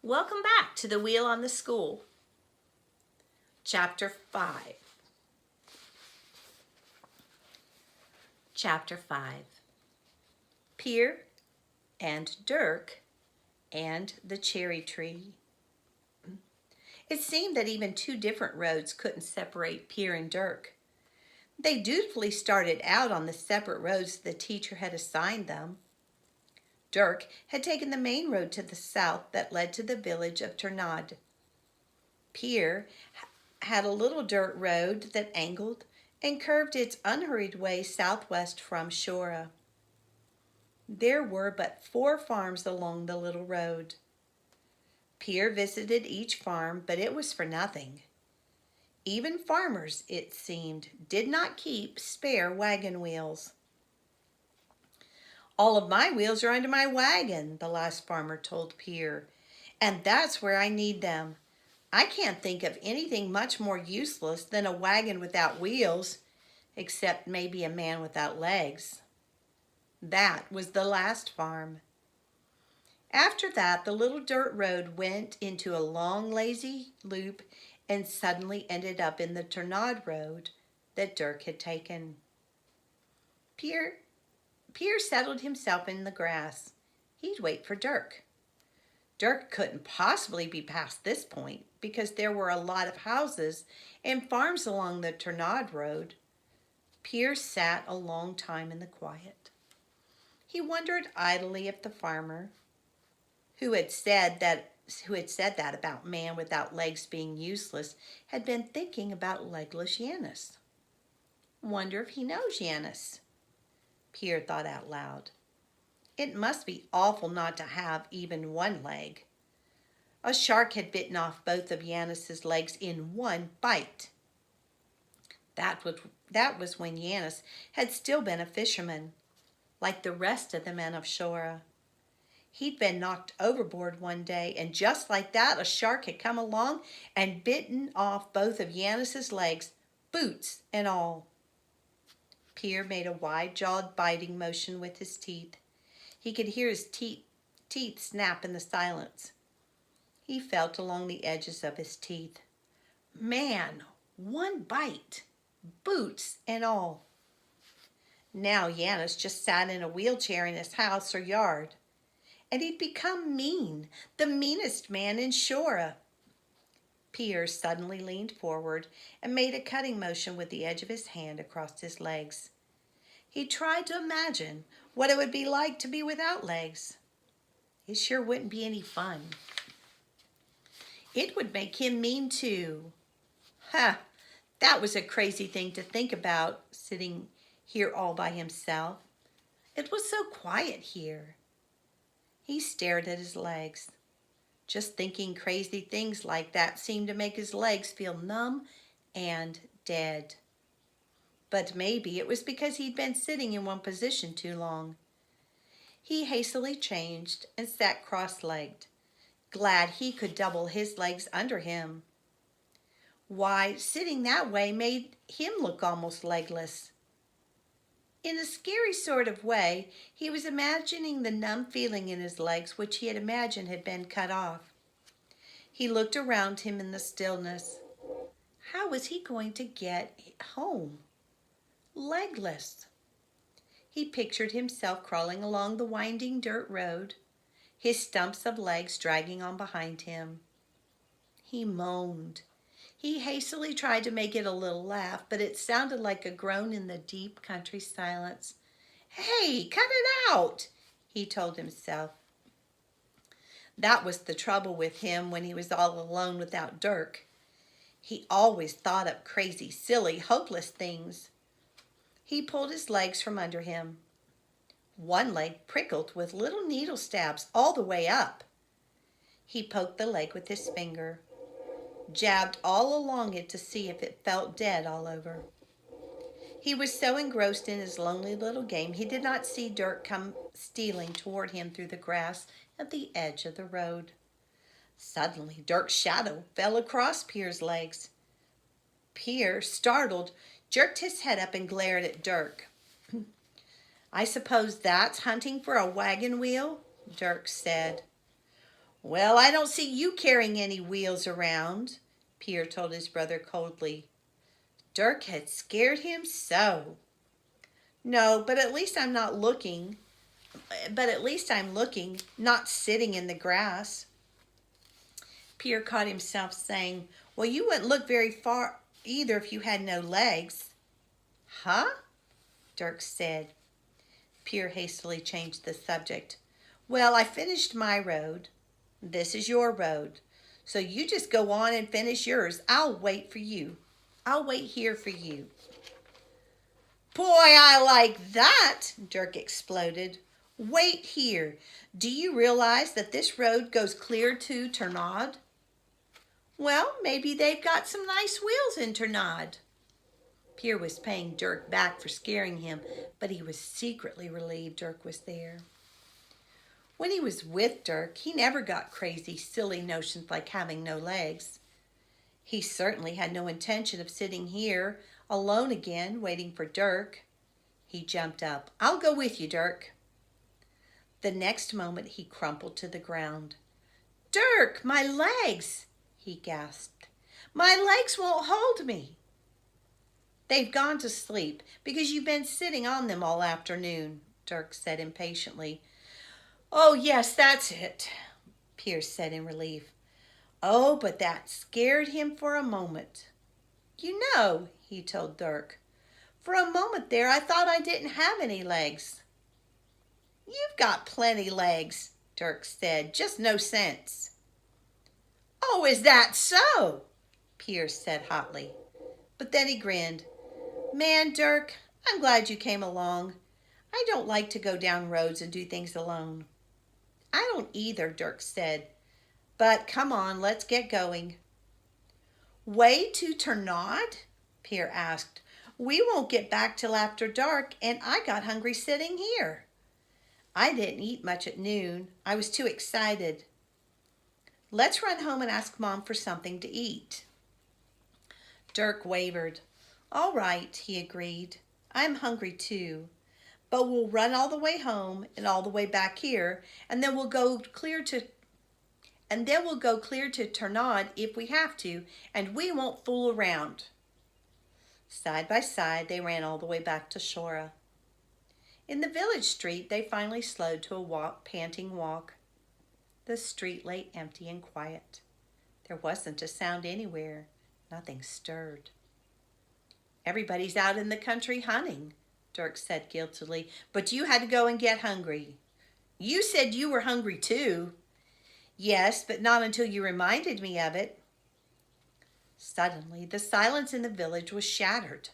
Welcome back to The Wheel on the School. Chapter 5. Chapter 5. Pier and Dirk and the Cherry Tree. It seemed that even two different roads couldn't separate Pier and Dirk. They dutifully started out on the separate roads the teacher had assigned them. Dirk had taken the main road to the south that led to the village of Ternad. Pier had a little dirt road that angled and curved its unhurried way southwest from Shora. There were but 4 farms along the little road. Pier visited each farm, but it was for nothing. Even farmers, it seemed, did not keep spare wagon wheels. "All of my wheels are under my wagon," the last farmer told Pier, "and that's where I need them. I can't think of anything much more useless than a wagon without wheels, except maybe a man without legs." That was the last farm. After that, the little dirt road went into a long, lazy loop and suddenly ended up in the Ternad road that Dirk had taken. Pier settled himself in the grass. He'd wait for Dirk. Dirk couldn't possibly be past this point because there were a lot of houses and farms along the Ternad road. Pier sat a long time in the quiet. He wondered idly if the farmer, who had said that about man without legs being useless, had been thinking about legless Yanis. Wonder if he knows Yanis, Pier thought out loud. It must be awful not to have even one leg. A shark had bitten off both of Yanis's legs in one bite. That was when Yanis had still been a fisherman, like the rest of the men of Shora. He'd been knocked overboard one day, and just like that, a shark had come along and bitten off both of Yanis's legs, boots and all. Pier made a wide-jawed biting motion with his teeth. He could hear his teeth snap in the silence. He felt along the edges of his teeth. Man, one bite, boots and all. Now Yanis just sat in a wheelchair in his house or yard. And he'd become mean, the meanest man in Shora. Pier suddenly leaned forward and made a cutting motion with the edge of his hand across his legs. He tried to imagine what it would be like to be without legs. It sure wouldn't be any fun. It would make him mean too. Ha! That was a crazy thing to think about, sitting here all by himself. It was so quiet here. He stared at his legs. Just thinking crazy things like that seemed to make his legs feel numb and dead. But maybe it was because he'd been sitting in one position too long. He hastily changed and sat cross-legged, glad he could double his legs under him. Why, sitting that way made him look almost legless. In a scary sort of way, he was imagining the numb feeling in his legs which he had imagined had been cut off. He looked around him in the stillness. How was he going to get home? Legless. He pictured himself crawling along the winding dirt road, his stumps of legs dragging on behind him. He moaned. He hastily tried to make it a little laugh, but it sounded like a groan in the deep country silence. "Hey, cut it out," he told himself. That was the trouble with him when he was all alone without Dirk. He always thought up crazy, silly, hopeless things. He pulled his legs from under him. One leg prickled with little needle stabs all the way up. He poked the leg with his finger, jabbed all along it to see if it felt dead all over. He was so engrossed in his lonely little game he did not see Dirk come stealing toward him through the grass at the edge of the road. Suddenly, Dirk's shadow fell across Pier's legs. Pier, startled, jerked his head up and glared at Dirk. "I suppose that's hunting for a wagon wheel?" Dirk said. Well, I don't see you carrying any wheels around, Pierre told his brother coldly. Dirk had scared him so. No, but at least I'm not looking. But at least I'm looking, not sitting in the grass. Pierre caught himself saying, well, you wouldn't look very far either if you had no legs. Huh? Dirk said. Pierre hastily changed the subject. Well, I finished my road. This is your road. So you just go on and finish yours. I'll wait for you. I'll wait here for you. Boy, I like that, Dirk exploded. Wait here. Do you realize that this road goes clear to Ternod? Well, maybe they've got some nice wheels in Ternod. Pierre was paying Dirk back for scaring him, but he was secretly relieved Dirk was there. When he was with Dirk, he never got crazy, silly notions like having no legs. He certainly had no intention of sitting here, alone again, waiting for Dirk. He jumped up. I'll go with you, Dirk. The next moment he crumpled to the ground. Dirk, my legs, he gasped. My legs won't hold me. They've gone to sleep because you've been sitting on them all afternoon, Dirk said impatiently. Oh, yes, that's it, Pierre said in relief. Oh, but that scared him for a moment. You know, he told Dirk, for a moment there I thought I didn't have any legs. You've got plenty legs, Dirk said, just no sense. Oh, is that so? Pierre said hotly. But then he grinned. Man, Dirk, I'm glad you came along. I don't like to go down roads and do things alone. I don't either, Dirk said. But come on, let's get going. Way to Ternod? Pierre asked. We won't get back till after dark, and I got hungry sitting here. I didn't eat much at noon. I was too excited. Let's run home and ask Mom for something to eat. Dirk wavered. All right, he agreed. I'm hungry too. But we'll run all the way home and all the way back here, and then we'll go clear to Ternod if we have to, and we won't fool around. Side by side, they ran all the way back to Shora. In the village street, they finally slowed to a panting walk. The street lay empty and quiet. There wasn't a sound anywhere. Nothing stirred. Everybody's out in the country hunting, Dirk said guiltily, but you had to go and get hungry. You said you were hungry too. Yes, but not until you reminded me of it. Suddenly, the silence in the village was shattered.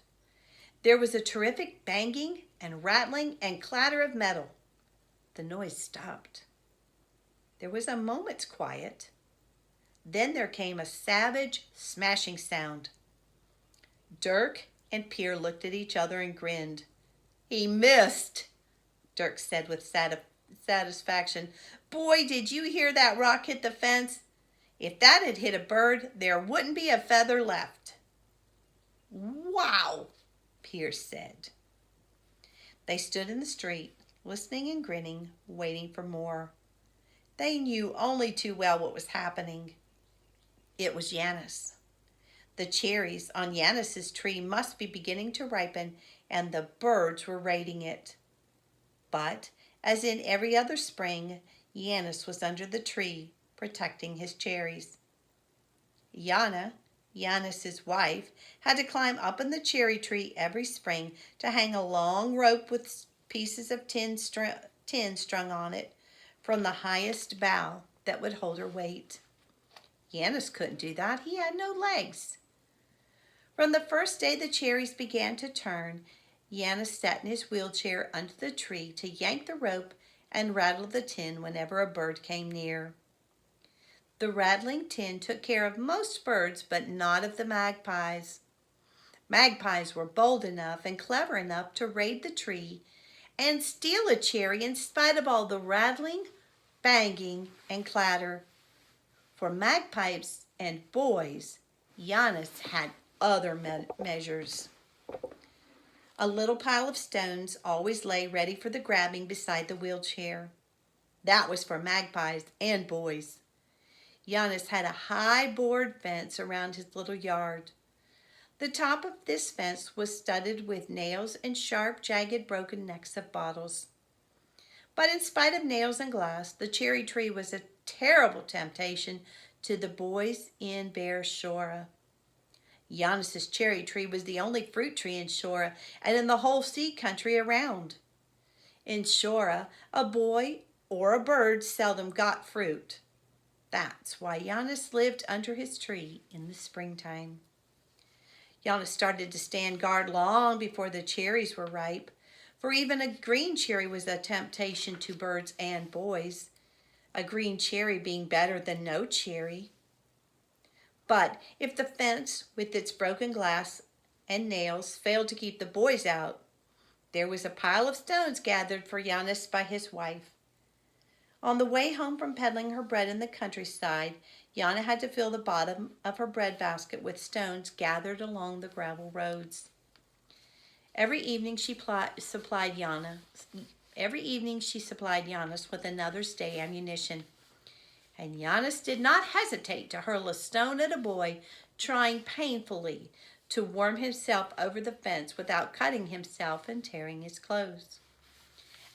There was a terrific banging and rattling and clatter of metal. The noise stopped. There was a moment's quiet. Then there came a savage, smashing sound. Dirk and Pierre looked at each other and grinned. He missed, Dirk said with satisfaction. Boy, did you hear that rock hit the fence? If that had hit a bird, there wouldn't be a feather left. Wow, Pierre said. They stood in the street, listening and grinning, waiting for more. They knew only too well what was happening. It was Yanis. The cherries on Yanis's tree must be beginning to ripen, and the birds were raiding it. But, as in every other spring, Yanis was under the tree, protecting his cherries. Yana, Yanis's wife, had to climb up in the cherry tree every spring to hang a long rope with pieces of tin strung on it from the highest bough that would hold her weight. Yanis couldn't do that. He had no legs. From the first day the cherries began to turn, Yanis sat in his wheelchair under the tree to yank the rope and rattle the tin whenever a bird came near. The rattling tin took care of most birds, but not of the magpies. Magpies were bold enough and clever enough to raid the tree and steal a cherry in spite of all the rattling, banging, and clatter. For magpies and boys, Yanis had other measures. A little pile of stones always lay ready for the grabbing beside the wheelchair. That was for magpies and boys. Yanis had a high board fence around his little yard. The top of this fence was studded with nails and sharp, jagged, broken necks of bottles. But in spite of nails and glass, the cherry tree was a terrible temptation to the boys in Bear Shora. Yanis's cherry tree was the only fruit tree in Shora and in the whole sea country around. In Shora, a boy or a bird seldom got fruit. That's why Yanis lived under his tree in the springtime. Yanis started to stand guard long before the cherries were ripe, for even a green cherry was a temptation to birds and boys, a green cherry being better than no cherry. But if the fence with its broken glass and nails failed to keep the boys out, there was a pile of stones gathered for Yanis by his wife. On the way home from peddling her bread in the countryside, Yana had to fill the bottom of her bread basket with stones gathered along the gravel roads. Every evening she supplied Yanis with another's day ammunition. And Yanis did not hesitate to hurl a stone at a boy trying painfully to worm himself over the fence without cutting himself and tearing his clothes.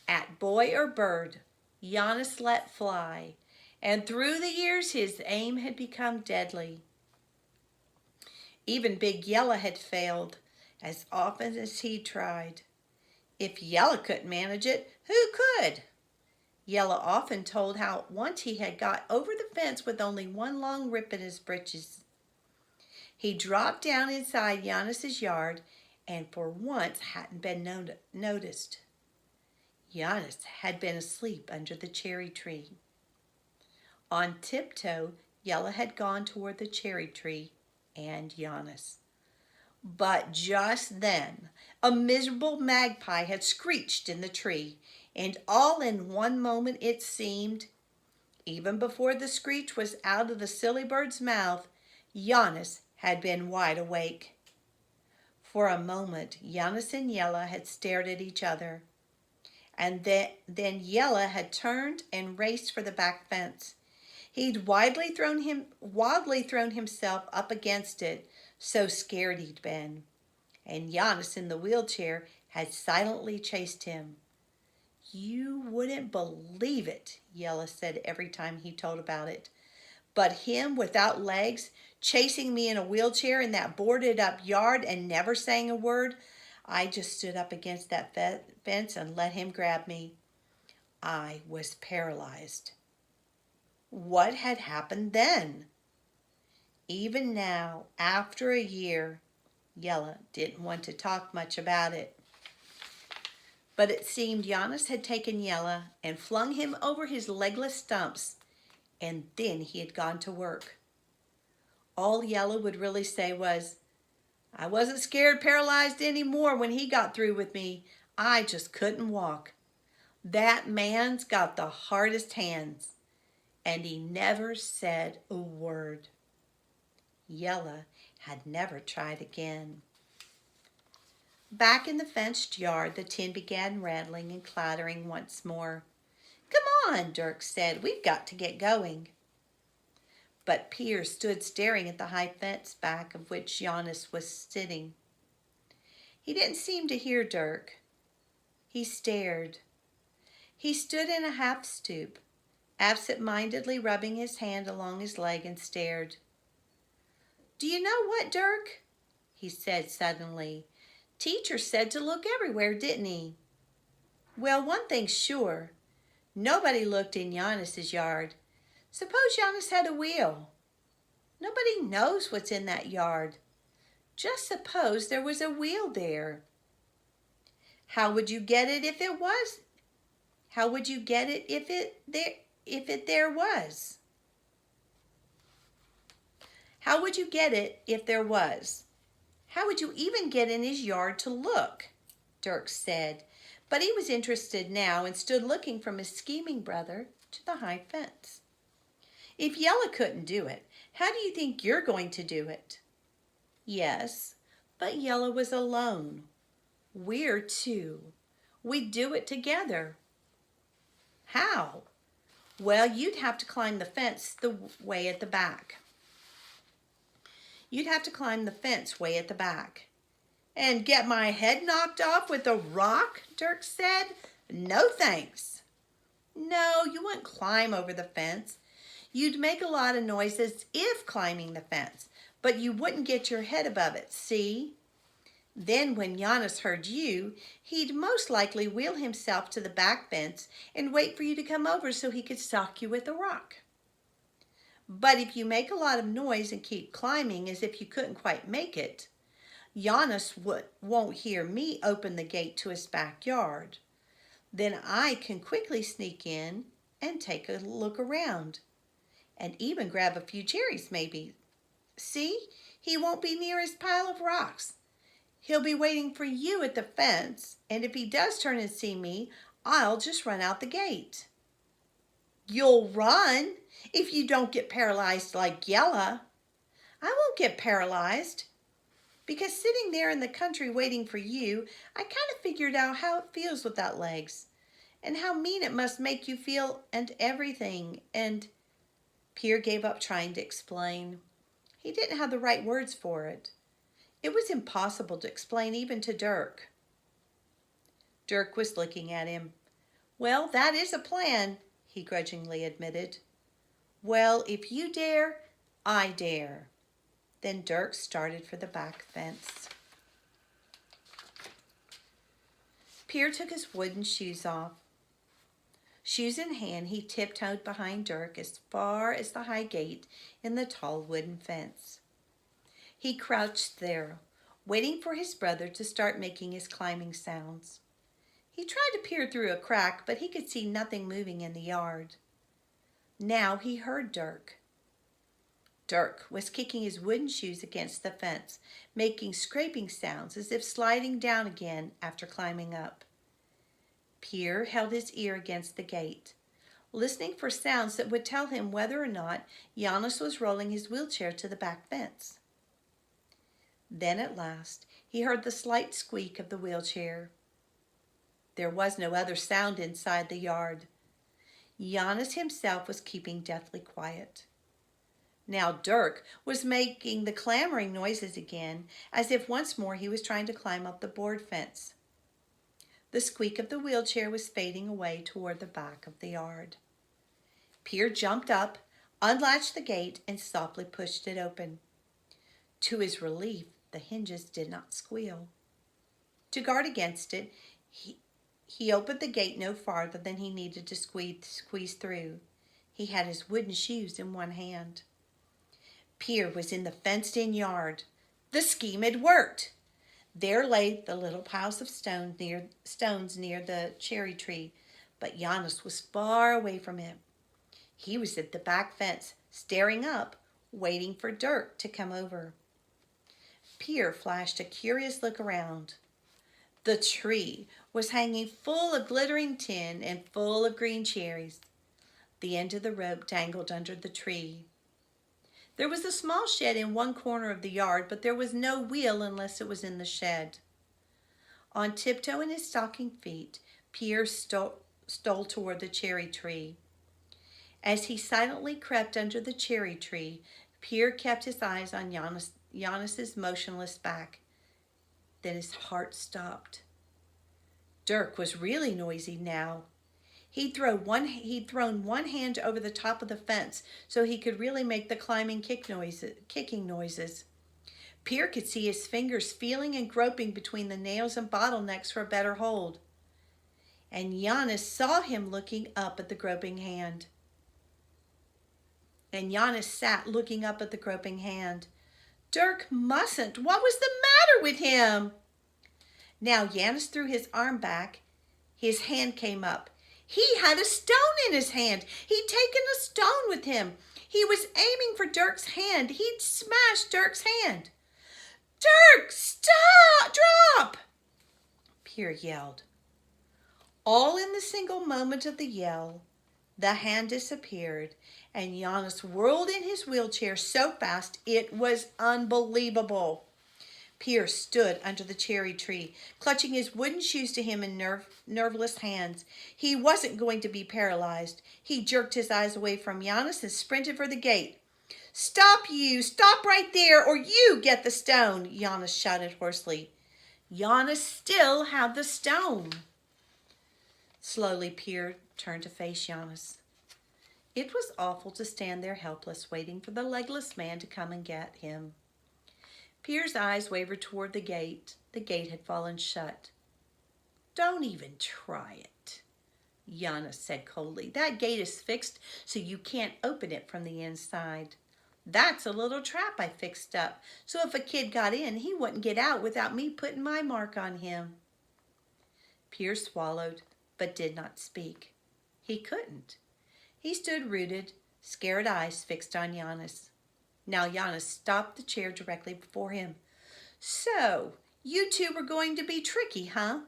At boy or bird, Yanis let fly, and through the years his aim had become deadly. Even Big Yella had failed as often as he tried. If Yella couldn't manage it, who could? Yella often told how once he had got over the fence with only one long rip in his breeches. He dropped down inside Yanis's yard and for once hadn't been noticed. Yanis had been asleep under the cherry tree. On tiptoe, Yella had gone toward the cherry tree and Yanis. But just then, a miserable magpie had screeched in the tree, and all in one moment it seemed. Even before the screech was out of the silly bird's mouth, Yanis had been wide awake. For a moment, Yanis and Yella had stared at each other. And then Yella had turned and raced for the back fence. He'd wildly thrown himself up against it, so scared he'd been. And Yanis in the wheelchair had silently chased him. You wouldn't believe it, Yella said every time he told about it. But him without legs, chasing me in a wheelchair in that boarded up yard and never saying a word, I just stood up against that fence and let him grab me. I was paralyzed. What had happened then? Even now, after a year, Yella didn't want to talk much about it. But it seemed Yanis had taken Yella and flung him over his legless stumps, and then he had gone to work. All Yella would really say was, I wasn't scared paralyzed anymore when he got through with me. I just couldn't walk. That man's got the hardest hands. And he never said a word. Yella had never tried again. Back in the fenced yard, the tin began rattling and clattering once more. Come on, Dirk said. We've got to get going. But Piers stood staring at the high fence back of which Yanis was sitting. He didn't seem to hear Dirk. He stared. He stood in a half stoop, absent-mindedly rubbing his hand along his leg, and stared. Do you know what, Dirk? He said suddenly. Teacher said to look everywhere, didn't he? Well, one thing's sure. Nobody looked in Yanis's yard. Suppose Yanis had a wheel. Nobody knows what's in that yard. Just suppose there was a wheel there. How would you get it if it was? How would you get it if it there was? How would you get it if there was? How would you even get in his yard to look? Dirk said, but he was interested now and stood looking from his scheming brother to the high fence. If Yella couldn't do it, how do you think you're going to do it? Yes, but Yella was alone. We're two. We do it together. How? Well, you'd have to climb the fence the way at the back. You'd have to climb the fence way at the back. And get my head knocked off with a rock, Dirk said. No thanks. No, you wouldn't climb over the fence. You'd make a lot of noise as if climbing the fence, but you wouldn't get your head above it, see? Then when Yanis heard you, he'd most likely wheel himself to the back fence and wait for you to come over so he could sock you with a rock. But if you make a lot of noise and keep climbing as if you couldn't quite make it, Yanis won't hear me open the gate to his backyard. Then I can quickly sneak in and take a look around, and even grab a few cherries maybe. See, he won't be near his pile of rocks. He'll be waiting for you at the fence, and if he does turn and see me, I'll just run out the gate. You'll run if you don't get paralyzed like Yella. I won't get paralyzed, because sitting there in the country waiting for you, I kind of figured out how it feels without legs, and how mean it must make you feel and everything, and Pierre gave up trying to explain. He didn't have the right words for it. It was impossible to explain even to Dirk. Dirk was looking at him. Well, that is a plan, he grudgingly admitted. Well, if you dare, I dare. Then Dirk started for the back fence. Pierre took his wooden shoes off. Shoes in hand, he tiptoed behind Dirk as far as the high gate in the tall wooden fence. He crouched there, waiting for his brother to start making his climbing sounds. He tried to peer through a crack, but he could see nothing moving in the yard. Now he heard Dirk. Dirk was kicking his wooden shoes against the fence, making scraping sounds as if sliding down again after climbing up. Pierre held his ear against the gate, listening for sounds that would tell him whether or not Yanis was rolling his wheelchair to the back fence. Then at last he heard the slight squeak of the wheelchair. There was no other sound inside the yard. Yanis himself was keeping deathly quiet. Now Dirk was making the clamoring noises again, as if once more he was trying to climb up the board fence. The squeak of the wheelchair was fading away toward the back of the yard. Pierre jumped up, unlatched the gate, and softly pushed it open. To his relief, the hinges did not squeal. To guard against it, he opened the gate no farther than he needed to squeeze through. He had his wooden shoes in one hand. Pierre was in the fenced-in yard. The scheme had worked. There lay the little piles of stones near the cherry tree, but Yanis was far away from it. He was at the back fence, staring up, waiting for Dirk to come over. Pierre flashed a curious look around. The tree was hanging full of glittering tin and full of green cherries. The end of the rope dangled under the tree. There was a small shed in one corner of the yard, but there was no wheel unless it was in the shed. On tiptoe in his stocking feet, Pierre stole toward the cherry tree. As he silently crept under the cherry tree, Pierre kept his eyes on Yanis's motionless back. Then his heart stopped. Dirk was really noisy now. He'd thrown one hand over the top of the fence so he could really make the kicking noises. Pierre could see his fingers feeling and groping between the nails and bottlenecks for a better hold. And Yanis saw him looking up at the groping hand. And Yanis sat looking up at the groping hand. Dirk mustn't. What was the matter with him? Now Yanis threw his arm back. His hand came up. He had a stone in his hand. He'd taken a stone with him. He was aiming for Dirk's hand. He'd smashed Dirk's hand. Dirk, stop! Drop! Pierre yelled. All in the single moment of the yell, the hand disappeared, and Yanis whirled in his wheelchair so fast it was unbelievable. Pierre stood under the cherry tree, clutching his wooden shoes to him in nerveless hands. He wasn't going to be paralyzed. He jerked his eyes away from Yanis and sprinted for the gate. Stop, you! Stop right there, or you get the stone! Yanis shouted hoarsely. Yanis still had the stone. Slowly, Pierre turned to face Yanis. It was awful to stand there helpless, waiting for the legless man to come and get him. Pierre's eyes wavered toward the gate. The gate had fallen shut. Don't even try it, Yanis said coldly. That gate is fixed so you can't open it from the inside. That's a little trap I fixed up, so if a kid got in, he wouldn't get out without me putting my mark on him. Pierre swallowed, but did not speak. He couldn't. He stood rooted, scared eyes fixed on Yanis. Now Yanis stopped the chair directly before him. So, you two were going to be tricky, huh?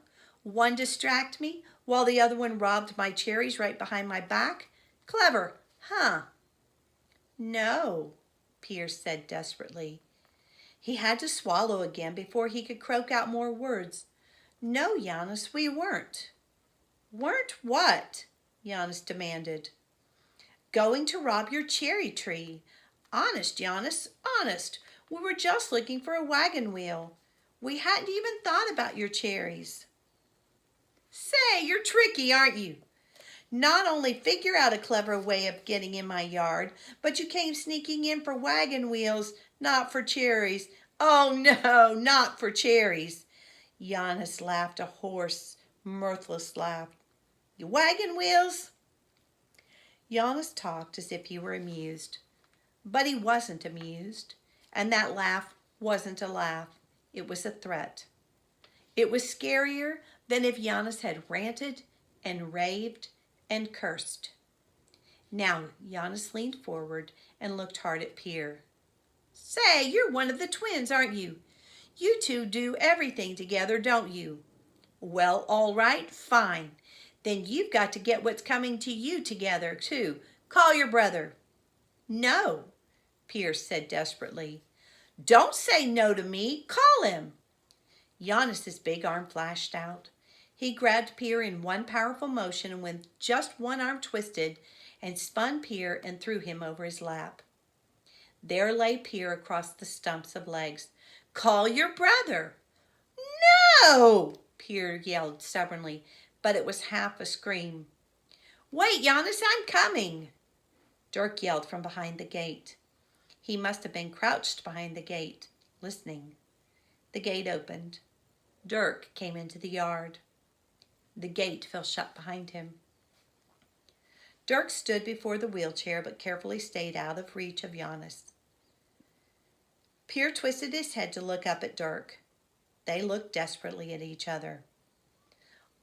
One distract me while the other one robbed my cherries right behind my back? Clever, huh? No, Pierre said desperately. He had to swallow again before he could croak out more words. No, Yanis, we weren't. Weren't what? Yanis demanded. Going to rob your cherry tree. Honest, Yanis, honest. We were just looking for a wagon wheel. We hadn't even thought about your cherries. Say, you're tricky, aren't you? Not only figure out a clever way of getting in my yard, but you came sneaking in for wagon wheels, not for cherries. Oh, no, not for cherries. Yanis laughed a hoarse, mirthless laugh. You wagon wheels? Yanis talked as if he were amused. But he wasn't amused, and that laugh wasn't a laugh. It was a threat. It was scarier than if Yanis had ranted and raved and cursed. Now Yanis leaned forward and looked hard at Pierre. Say, you're one of the twins, aren't you? You two do everything together, don't you? Well, all right, fine. Then you've got to get what's coming to you together, too. Call your brother. No, Pierre said desperately. Don't say no to me. Call him. Yanis's big arm flashed out. He grabbed Pierre in one powerful motion and with just one arm twisted and spun Pierre and threw him over his lap. There lay Pierre across the stumps of legs. Call your brother. No, Pierre yelled stubbornly, but it was half a scream. Wait, Yanis, I'm coming. Dirk yelled from behind the gate. He must have been crouched behind the gate, listening. The gate opened. Dirk came into the yard. The gate fell shut behind him. Dirk stood before the wheelchair but carefully stayed out of reach of Yanis. Pierre twisted his head to look up at Dirk. They looked desperately at each other.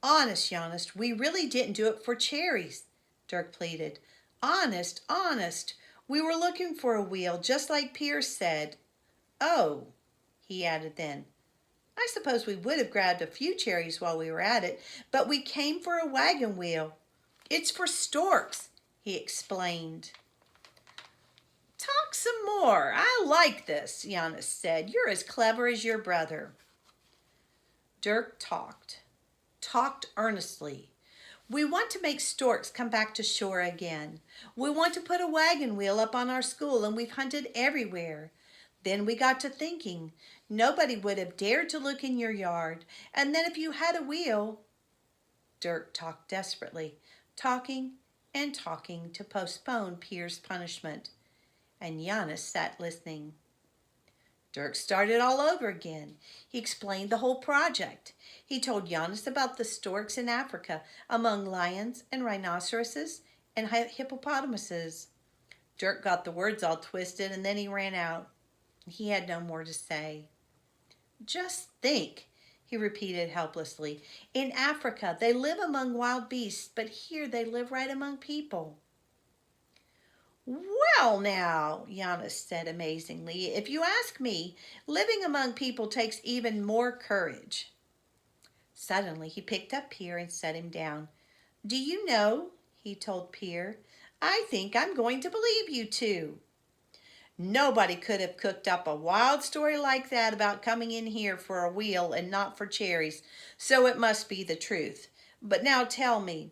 Honest, Yanis, we really didn't do it for cherries, Dirk pleaded. Honest, honest. We were looking for a wheel, just like Pierre said. Oh, he added then. I suppose we would have grabbed a few cherries while we were at it, but we came for a wagon wheel. It's for storks, he explained. Talk some more. I like this, Yanis said. You're as clever as your brother. Dirk talked earnestly. We want to make storks come back to shore again. We want to put a wagon wheel up on our school, and we've hunted everywhere. Then we got to thinking, nobody would have dared to look in your yard. And then if you had a wheel... Dirk talked desperately, talking and talking to postpone Pierre's punishment. And Yanis sat listening. Dirk started all over again. He explained the whole project. He told Yanis about the storks in Africa, among lions and rhinoceroses and hippopotamuses. Dirk got the words all twisted and then he ran out. He had no more to say. Just think, he repeated helplessly. In Africa, they live among wild beasts, but here they live right among people. Well now, Yanis said amazingly, if you ask me, living among people takes even more courage. Suddenly he picked up Pierre and set him down. Do you know, he told Pierre, I think I'm going to believe you two. Nobody could have cooked up a wild story like that about coming in here for a wheel and not for cherries, so it must be the truth. But now tell me,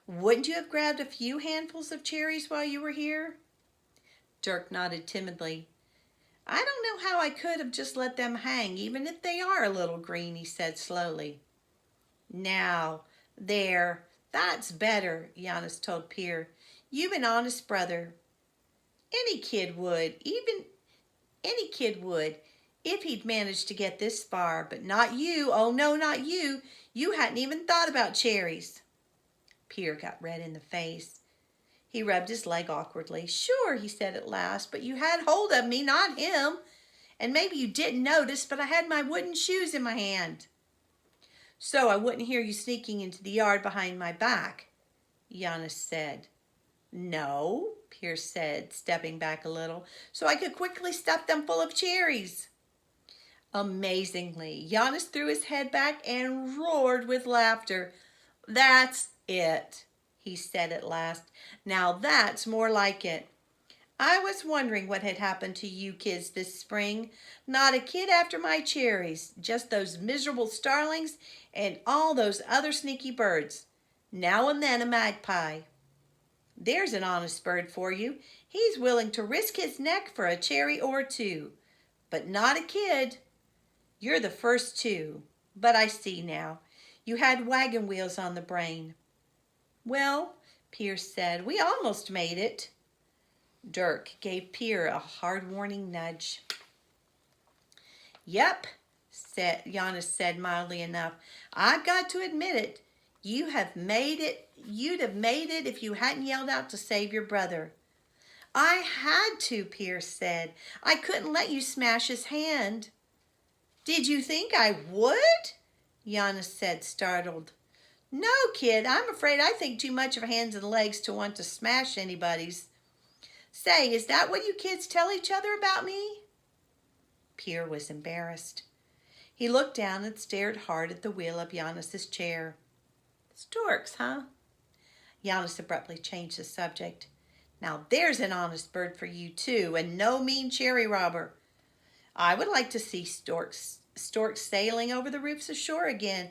wouldn't you have grabbed a few handfuls of cherries while you were here? Dirk nodded timidly. I don't know how I could have just let them hang, even if they are a little green, he said slowly. Now, there, that's better, Yanis told Pierre. You've an honest brother. Any kid would, even any kid would, if he'd managed to get this far, but not you. Oh, no, not you. You hadn't even thought about cherries. Pierre got red in the face. He rubbed his leg awkwardly. Sure, he said at last, but you had hold of me, not him. And maybe you didn't notice, but I had my wooden shoes in my hand. So I wouldn't hear you sneaking into the yard behind my back, Yanis said. No, Pierce said, stepping back a little, so I could quickly stuff them full of cherries. Amazingly, Yanis threw his head back and roared with laughter. That's it, he said at last. Now that's more like it. I was wondering what had happened to you kids this spring. Not a kid after my cherries, just those miserable starlings and all those other sneaky birds. Now and then a magpie. There's an honest bird for you. He's willing to risk his neck for a cherry or two. But not a kid. You're the first two. But I see now. You had wagon wheels on the brain. Well, Pierce said, we almost made it. Dirk gave Pierre a hard warning nudge. Yep, Yanis said mildly enough. I've got to admit it. You'd have made it if you hadn't yelled out to save your brother. I had to, Pierce said. I couldn't let you smash his hand. Did you think I would? Yanis said, startled. No, kid, I'm afraid I think too much of hands and legs to want to smash anybody's. Say, is that what you kids tell each other about me? Pierre was embarrassed. He looked down and stared hard at the wheel of Yanis's chair. Storks, huh? Yanis abruptly changed the subject. Now there's an honest bird for you too, and no mean cherry robber. I would like to see storks sailing over the roofs ashore again,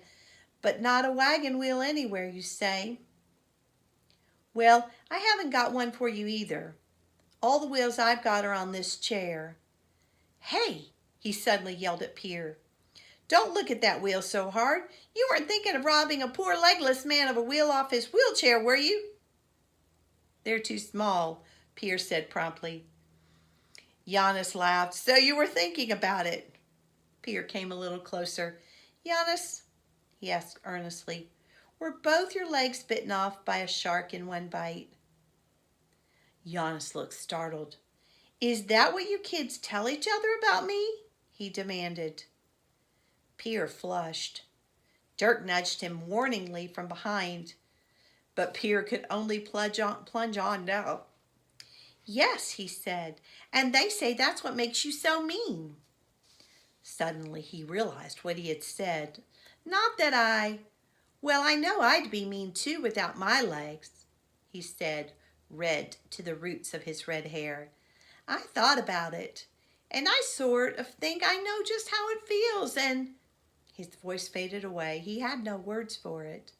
but not a wagon wheel anywhere, you say? Well, I haven't got one for you either. All the wheels I've got are on this chair. Hey, he suddenly yelled at Pierre. Don't look at that wheel so hard. You weren't thinking of robbing a poor legless man of a wheel off his wheelchair, were you? They're too small, Pierre said promptly. Yanis laughed. So you were thinking about it. Pierre came a little closer. Yanis, he asked earnestly, were both your legs bitten off by a shark in one bite? Yanis looked startled. Is that what you kids tell each other about me? He demanded. Pierre flushed. Dirk nudged him warningly from behind, but Pierre could only plunge on now. Yes, he said, and they say that's what makes you so mean. Suddenly he realized what he had said. Not that I know I'd be mean too without my legs, he said, red to the roots of his red hair. I thought about it, and I sort of think I know just how it feels, and his voice faded away. He had no words for it.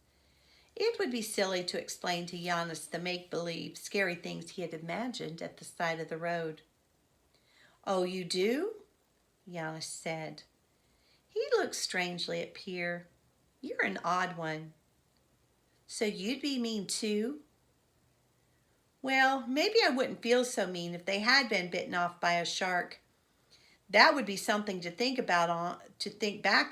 It would be silly to explain to Yanis the make-believe, scary things he had imagined at the side of the road. Oh, you do? Yanis said. He looked strangely at Pierre. You're an odd one. So you'd be mean too? Well, maybe I wouldn't feel so mean if they had been bitten off by a shark. That would be something to think back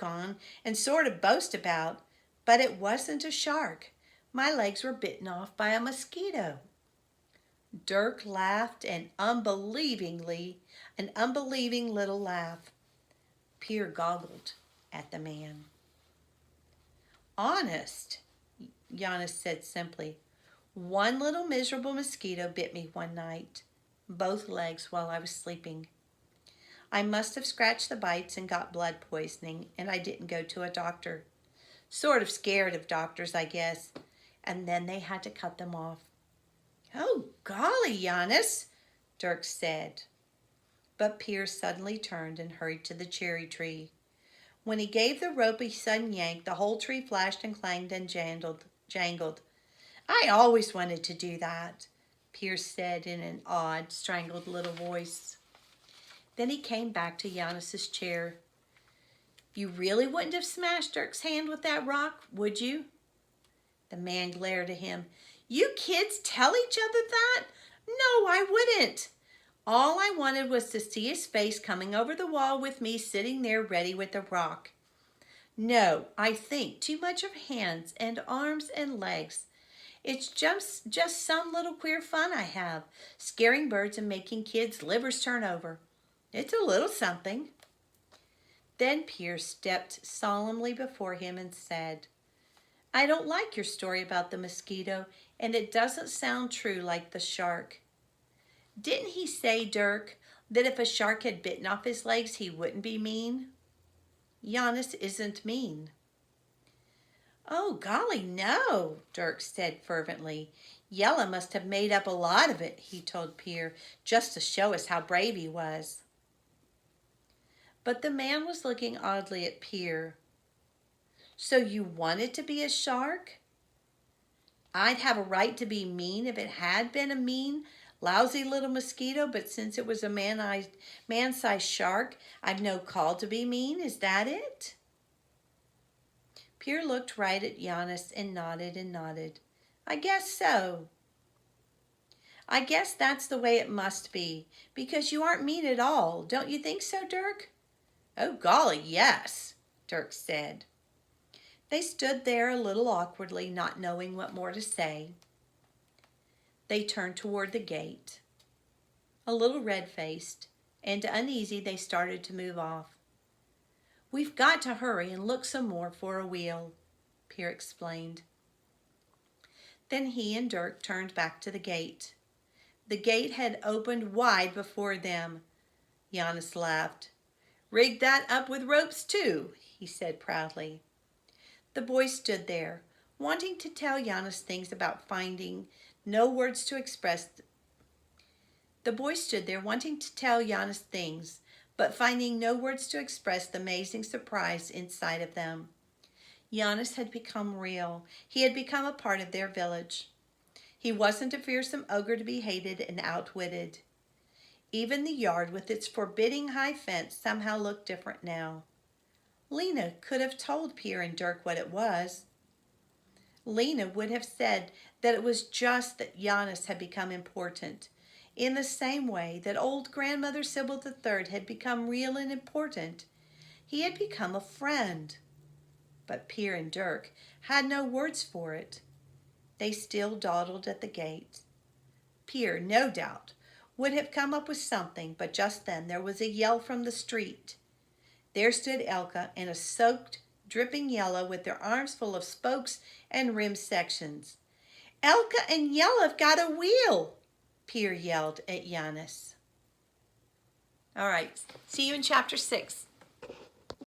on and sort of boast about. But it wasn't a shark. My legs were bitten off by a mosquito. Dirk laughed an unbelieving little laugh. Pierre goggled at the man. Honest, Yanis said simply. One little miserable mosquito bit me one night, both legs while I was sleeping. I must have scratched the bites and got blood poisoning, and I didn't go to a doctor. Sort of scared of doctors, I guess. And then they had to cut them off. Oh, golly, Yanis, Dirk said. But Pierce suddenly turned and hurried to the cherry tree. When he gave the rope a sudden yank, the whole tree flashed and clanged and jangled. I always wanted to do that, Pierce said in an odd, strangled little voice. Then he came back to Yanis's chair. You really wouldn't have smashed Dirk's hand with that rock, would you? The man glared at him. You kids tell each other that? No, I wouldn't. All I wanted was to see his face coming over the wall with me sitting there ready with the rock. No, I think too much of hands and arms and legs. It's just some little queer fun I have, scaring birds and making kids' livers turn over. It's a little something. Then Pierce stepped solemnly before him and said, I don't like your story about the mosquito, and it doesn't sound true like the shark. Didn't he say, Dirk, that if a shark had bitten off his legs, he wouldn't be mean? Yanis isn't mean. Oh, golly, no, Dirk said fervently. Yella must have made up a lot of it, he told Pierre, just to show us how brave he was. But the man was looking oddly at Pierre. So you wanted to be a shark? I'd have a right to be mean if it had been a mean, lousy little mosquito, but since it was a man-sized shark, I've no call to be mean. Is that it? Pierre looked right at Yanis and nodded. I guess so. I guess that's the way it must be, because you aren't mean at all. Don't you think so, Dirk? Oh, golly, yes, Dirk said. They stood there a little awkwardly, not knowing what more to say. They turned toward the gate. A little red-faced and uneasy, they started to move off. We've got to hurry and look some more for a wheel, Pierre explained. Then he and Dirk turned back to the gate. The gate had opened wide before them. Yanis laughed. Rigged that up with ropes too, he said proudly. The boy stood there, wanting to tell Yanis things about finding no words to express. The boy stood there wanting to tell Yanis things, but finding no words to express the amazing surprise inside of them. Yanis had become real. He had become a part of their village. He wasn't a fearsome ogre to be hated and outwitted. Even the yard with its forbidding high fence somehow looked different now. Lena could have told Pierre and Dirk what it was. Lena would have said that it was just that Yanis had become important, in the same way that old grandmother Sybil III had become real and important. He had become a friend. But Pierre and Dirk had no words for it. They still dawdled at the gate. Pierre, no doubt, would have come up with something, but just then there was a yell from the street. There stood Elka in a soaked, dripping yellow with their arms full of spokes and rim sections. Elka and Yella have got a wheel, Pierre yelled at Yanis. All right, see you in chapter 6.